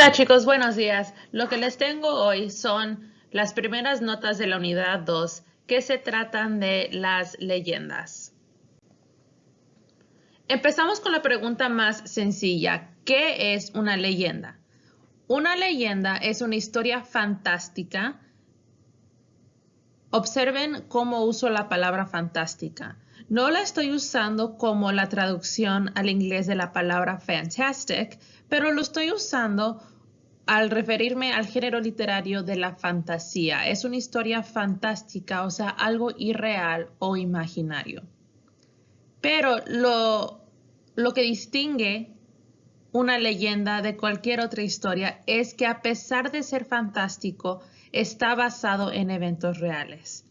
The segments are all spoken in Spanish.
Hola chicos, buenos días. Lo que les tengo hoy son las primeras notas de la unidad 2 que se tratan de las leyendas. Empezamos con la pregunta más sencilla. ¿Qué es una leyenda? Una leyenda es una historia fantástica. Observen cómo uso la palabra fantástica. No la estoy usando como la traducción al inglés de la palabra fantastic, pero lo estoy usando al referirme al género literario de la fantasía. Es una historia fantástica, o sea, algo irreal o imaginario. Pero lo que distingue una leyenda de cualquier otra historia es que a pesar de ser fantástico, está basado en eventos reales.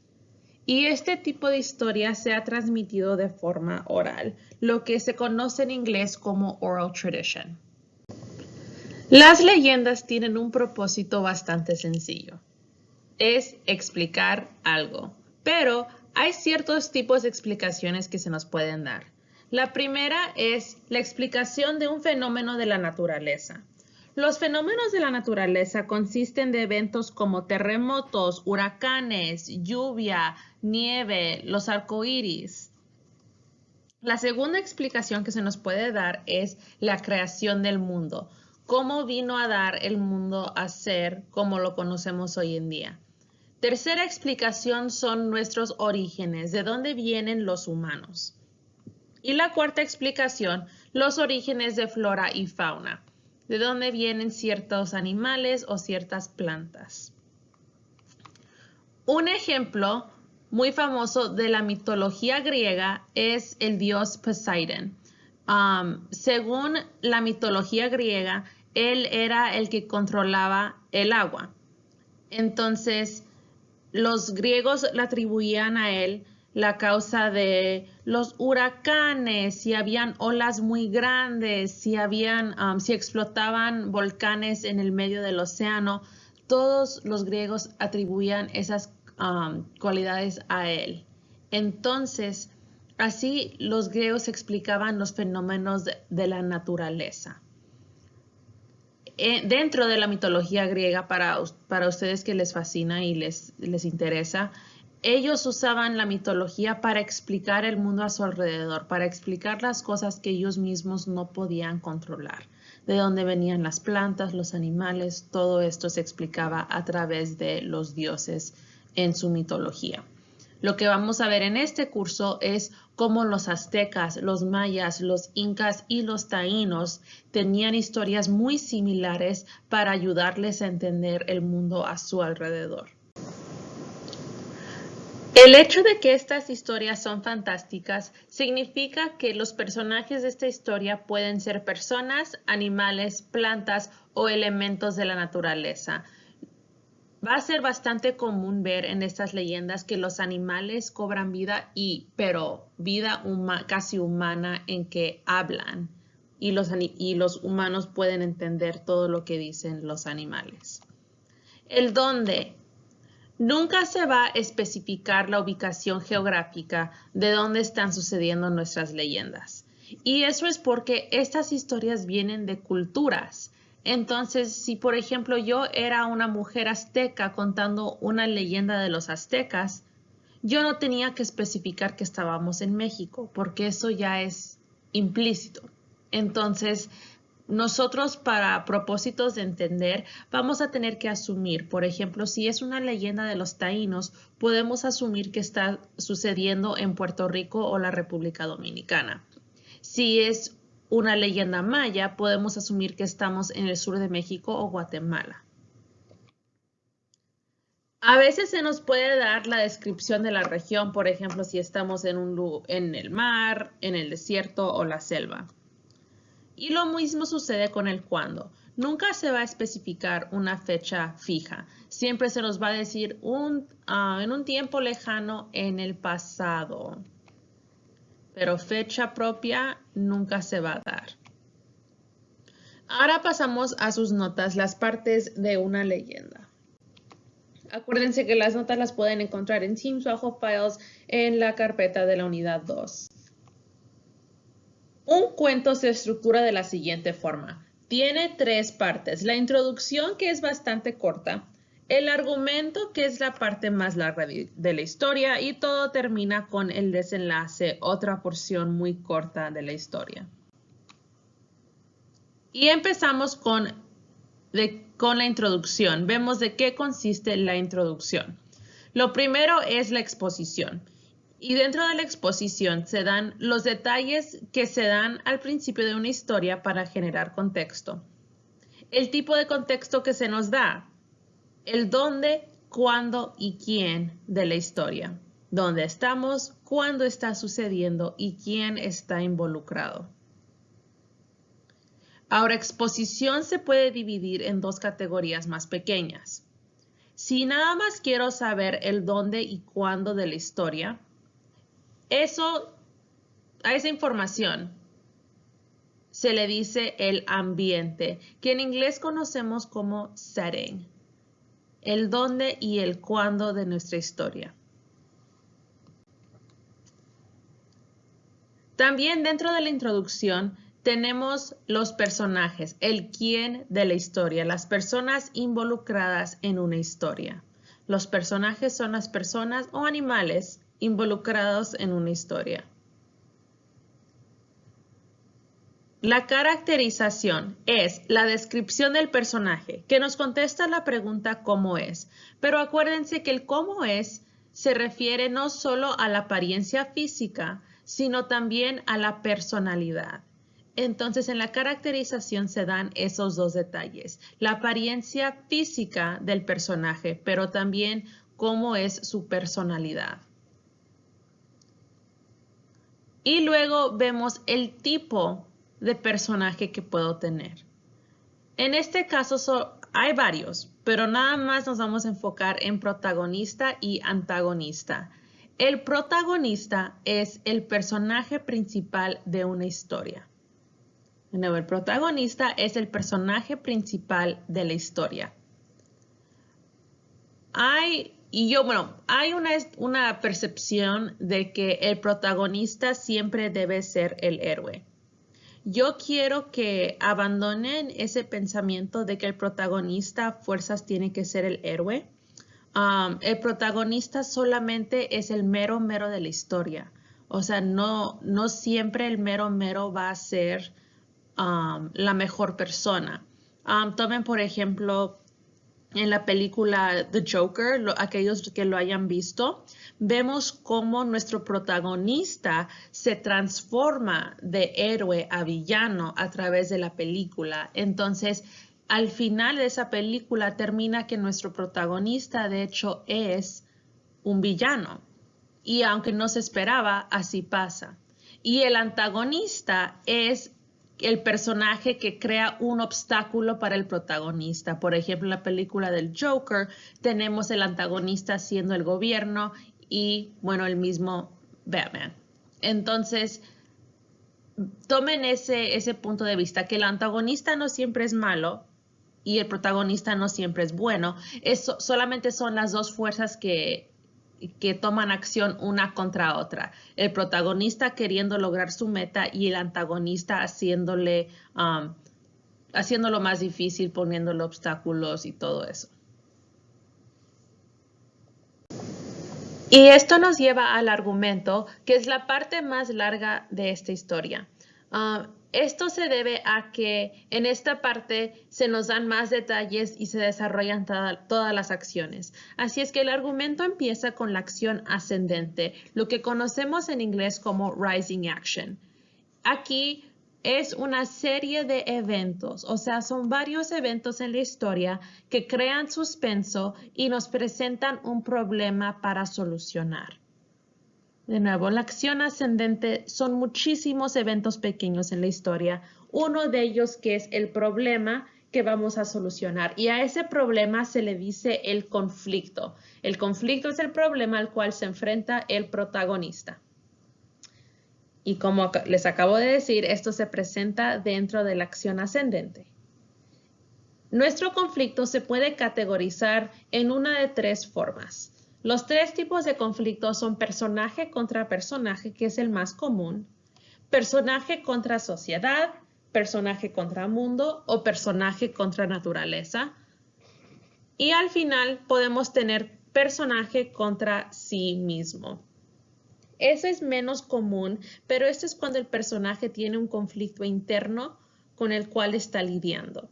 Y este tipo de historia se ha transmitido de forma oral, lo que se conoce en inglés como oral tradition. Las leyendas tienen un propósito bastante sencillo. Es explicar algo, pero hay ciertos tipos de explicaciones que se nos pueden dar. La primera es la explicación de un fenómeno de la naturaleza. Los fenómenos de la naturaleza consisten de eventos como terremotos, huracanes, lluvia, nieve, los arcoíris. La segunda explicación que se nos puede dar es la creación del mundo. ¿Cómo vino a dar el mundo a ser como lo conocemos hoy en día? Tercera explicación son nuestros orígenes, de dónde vienen los humanos. Y la cuarta explicación, los orígenes de flora y fauna, de dónde vienen ciertos animales o ciertas plantas. Un ejemplo muy famoso de la mitología griega es el dios Poseidón. Según la mitología griega, él era el que controlaba el agua. Entonces, los griegos le atribuían a él la causa de los huracanes, si habían olas muy grandes, si explotaban volcanes en el medio del océano. Todos los griegos atribuían esas cualidades a él. Entonces, así los griegos explicaban los fenómenos de la naturaleza. Dentro de la mitología griega, para ustedes que les fascina y les interesa, ellos usaban la mitología para explicar el mundo a su alrededor, para explicar las cosas que ellos mismos no podían controlar. De dónde venían las plantas, los animales, todo esto se explicaba a través de los dioses en su mitología. Lo que vamos a ver en este curso es cómo los aztecas, los mayas, los incas y los taínos tenían historias muy similares para ayudarles a entender el mundo a su alrededor. El hecho de que estas historias son fantásticas significa que los personajes de esta historia pueden ser personas, animales, plantas o elementos de la naturaleza. Va a ser bastante común ver en estas leyendas que los animales cobran vida, pero vida casi humana en que hablan y los humanos pueden entender todo lo que dicen los animales. El dónde. Nunca se va a especificar la ubicación geográfica de dónde están sucediendo nuestras leyendas. Y eso es porque estas historias vienen de culturas. Entonces, si por ejemplo yo era una mujer azteca contando una leyenda de los aztecas, yo no tenía que especificar que estábamos en México, porque eso ya es implícito. Entonces, nosotros para propósitos de entender vamos a tener que asumir, por ejemplo, si es una leyenda de los taínos, podemos asumir que está sucediendo en Puerto Rico o la República Dominicana. Si es una leyenda maya, podemos asumir que estamos en el sur de México o Guatemala. A veces se nos puede dar la descripción de la región, por ejemplo, si estamos en el mar, en el desierto o la selva. Y lo mismo sucede con el cuándo. Nunca se va a especificar una fecha fija. Siempre se nos va a decir en un tiempo lejano en el pasado. Pero fecha propia nunca se va a dar. Ahora pasamos a sus notas, las partes de una leyenda. Acuérdense que las notas las pueden encontrar en Teams bajo Files en la carpeta de la unidad 2. Un cuento se estructura de la siguiente forma. Tiene 3 partes. La introducción, que es bastante corta, el argumento, que es la parte más larga de la historia, y todo termina con el desenlace, otra porción muy corta de la historia. Y empezamos con la introducción. Vemos de qué consiste la introducción. Lo primero es la exposición. Y dentro de la exposición se dan los detalles que se dan al principio de una historia para generar contexto. El tipo de contexto que se nos da, el dónde, cuándo y quién de la historia. Dónde estamos, cuándo está sucediendo y quién está involucrado. Ahora, exposición se puede dividir en 2 categorías más pequeñas. Si nada más quiero saber el dónde y cuándo de la historia, a esa información se le dice el ambiente, que en inglés conocemos como setting, el dónde y el cuándo de nuestra historia. También dentro de la introducción tenemos los personajes, el quién de la historia, las personas involucradas en una historia. Los personajes son las personas o animales involucrados en una historia. La caracterización es la descripción del personaje, que nos contesta la pregunta ¿cómo es? Pero acuérdense que el cómo es se refiere no solo a la apariencia física, sino también a la personalidad. Entonces, en la caracterización se dan esos 2 detalles, la apariencia física del personaje, pero también cómo es su personalidad. Y luego vemos el tipo de personaje que puedo tener. En este caso hay varios, pero nada más nos vamos a enfocar en protagonista y antagonista. El protagonista es el personaje principal de una historia. De nuevo, el protagonista es el personaje principal de la historia. Hay una percepción de que el protagonista siempre debe ser el héroe. Yo quiero que abandonen ese pensamiento de que el protagonista a fuerzas tiene que ser el héroe. El protagonista solamente es el mero de la historia. O sea, no siempre el mero va a ser la mejor persona. Tomen, por ejemplo, en la película The Joker, aquellos que lo hayan visto, vemos cómo nuestro protagonista se transforma de héroe a villano a través de la película. Entonces, al final de esa película termina que nuestro protagonista, de hecho, es un villano. Y aunque no se esperaba, así pasa. Y el antagonista es el personaje que crea un obstáculo para el protagonista. Por ejemplo, en la película del Joker tenemos el antagonista siendo el gobierno y, bueno, el mismo Batman. Entonces, tomen ese punto de vista, que el antagonista no siempre es malo y el protagonista no siempre es bueno. Solamente son las 2 fuerzas que toman acción una contra otra. El protagonista queriendo lograr su meta y el antagonista haciéndolo más difícil, poniéndole obstáculos y todo eso. Y esto nos lleva al argumento, que es la parte más larga de esta historia. Esto se debe a que en esta parte se nos dan más detalles y se desarrollan todas las acciones. Así es que el argumento empieza con la acción ascendente, lo que conocemos en inglés como rising action. Aquí es una serie de eventos, o sea, son varios eventos en la historia que crean suspenso y nos presentan un problema para solucionar. De nuevo, la acción ascendente son muchísimos eventos pequeños en la historia. Uno de ellos que es el problema que vamos a solucionar. Y a ese problema se le dice el conflicto. El conflicto es el problema al cual se enfrenta el protagonista. Y como les acabo de decir, esto se presenta dentro de la acción ascendente. Nuestro conflicto se puede categorizar en una de 3 formas. Los 3 tipos de conflictos son personaje contra personaje, que es el más común, personaje contra sociedad, personaje contra mundo o personaje contra naturaleza. Y al final podemos tener personaje contra sí mismo. Eso es menos común, pero esto es cuando el personaje tiene un conflicto interno con el cual está lidiando.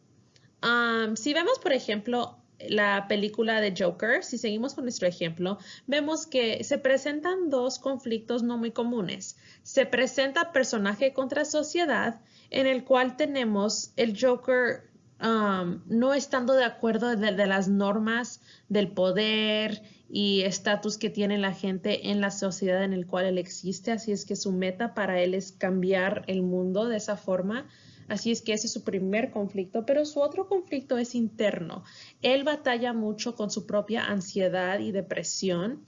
Si vemos, por ejemplo, la película de Joker, si seguimos con nuestro ejemplo, vemos que se presentan dos conflictos no muy comunes. Se presenta personaje contra sociedad, en el cual tenemos el Joker no estando de acuerdo de las normas del poder y estatus que tiene la gente en la sociedad en el cual él existe. Así es que su meta para él es cambiar el mundo de esa forma. Así es que ese es su primer conflicto, pero su otro conflicto es interno. Él batalla mucho con su propia ansiedad y depresión.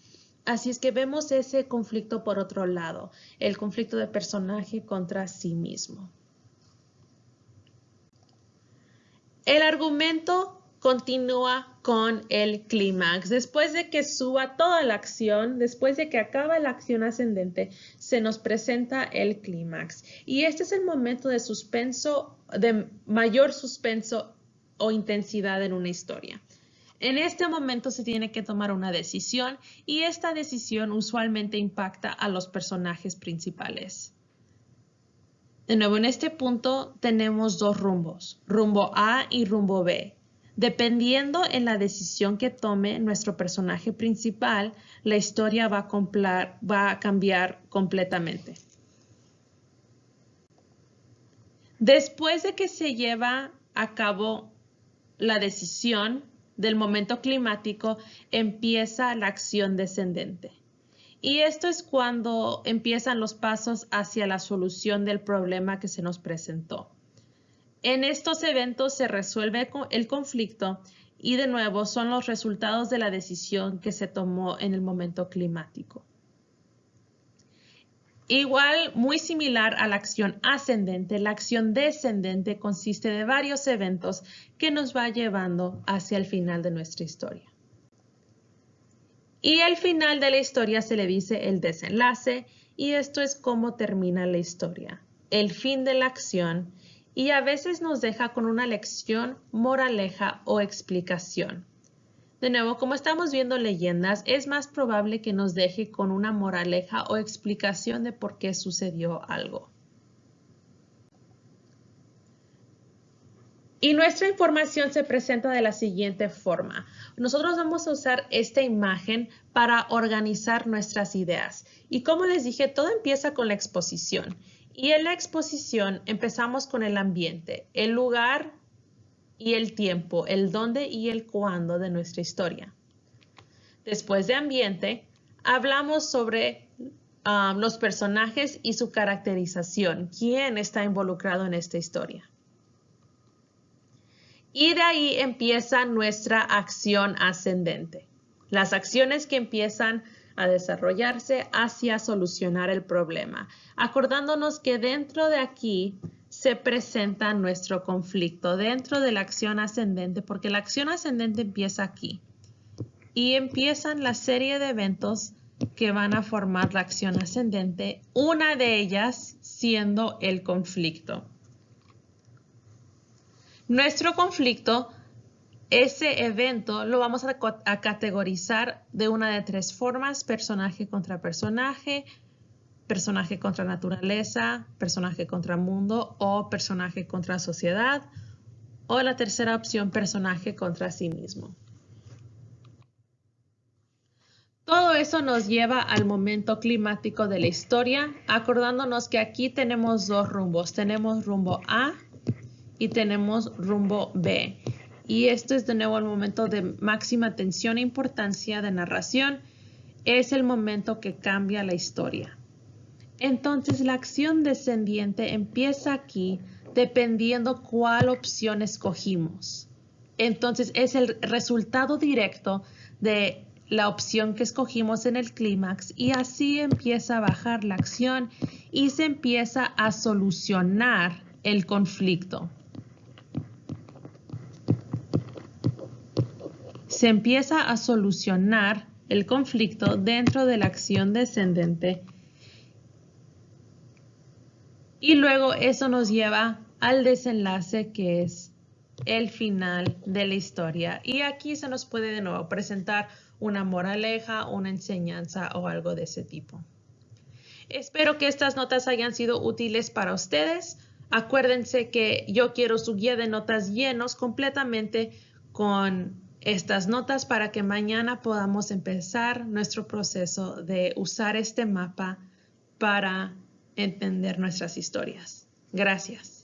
Así es que vemos ese conflicto por otro lado, el conflicto de personaje contra sí mismo. El argumento continúa con el clímax. Después de que suba toda la acción, después de que acaba la acción ascendente, se nos presenta el clímax. Y este es el momento de suspenso, de mayor suspenso o intensidad en una historia. En este momento se tiene que tomar una decisión y esta decisión usualmente impacta a los personajes principales. De nuevo, en este punto tenemos dos rumbos, rumbo A y rumbo B. Dependiendo en la decisión que tome nuestro personaje principal, la historia va a cambiar completamente. Después de que se lleva a cabo la decisión del momento climático, empieza la acción descendente. Y esto es cuando empiezan los pasos hacia la solución del problema que se nos presentó. En estos eventos se resuelve el conflicto y de nuevo son los resultados de la decisión que se tomó en el momento climático. Igual, muy similar a la acción ascendente, la acción descendente consiste de varios eventos que nos va llevando hacia el final de nuestra historia. Y al final de la historia se le dice el desenlace y esto es cómo termina la historia, el fin de la acción y a veces nos deja con una lección, moraleja o explicación. De nuevo, como estamos viendo leyendas, es más probable que nos deje con una moraleja o explicación de por qué sucedió algo. Y nuestra información se presenta de la siguiente forma. Nosotros vamos a usar esta imagen para organizar nuestras ideas. Y como les dije, todo empieza con la exposición. Y en la exposición empezamos con el ambiente, el lugar y el tiempo, el dónde y el cuándo de nuestra historia. Después de ambiente, hablamos sobre los personajes y su caracterización, quién está involucrado en esta historia. Y de ahí empieza nuestra acción ascendente. Las acciones que empiezan a desarrollarse hacia solucionar el problema. Acordándonos que dentro de aquí se presenta nuestro conflicto, dentro de la acción ascendente, porque la acción ascendente empieza aquí. Y empiezan la serie de eventos que van a formar la acción ascendente, una de ellas siendo el conflicto. Nuestro conflicto, ese evento, lo vamos a categorizar de una de tres formas: personaje contra personaje, personaje contra naturaleza, personaje contra mundo o personaje contra sociedad. O la tercera opción, personaje contra sí mismo. Todo eso nos lleva al momento climático de la historia, acordándonos que aquí tenemos dos rumbos. Tenemos rumbo A y tenemos rumbo B. Y esto es de nuevo el momento de máxima tensión e importancia de narración. Es el momento que cambia la historia. Entonces la acción descendiente empieza aquí dependiendo cuál opción escogimos. Entonces es el resultado directo de la opción que escogimos en el clímax y así empieza a bajar la acción y se empieza a solucionar el conflicto. Se empieza a solucionar el conflicto dentro de la acción descendente y luego eso nos lleva al desenlace, que es el final de la historia. Y aquí se nos puede de nuevo presentar una moraleja, una enseñanza o algo de ese tipo. Espero que estas notas hayan sido útiles para ustedes. Acuérdense que yo quiero su guía de notas llenos completamente con estas notas para que mañana podamos empezar nuestro proceso de usar este mapa para entender nuestras historias. Gracias.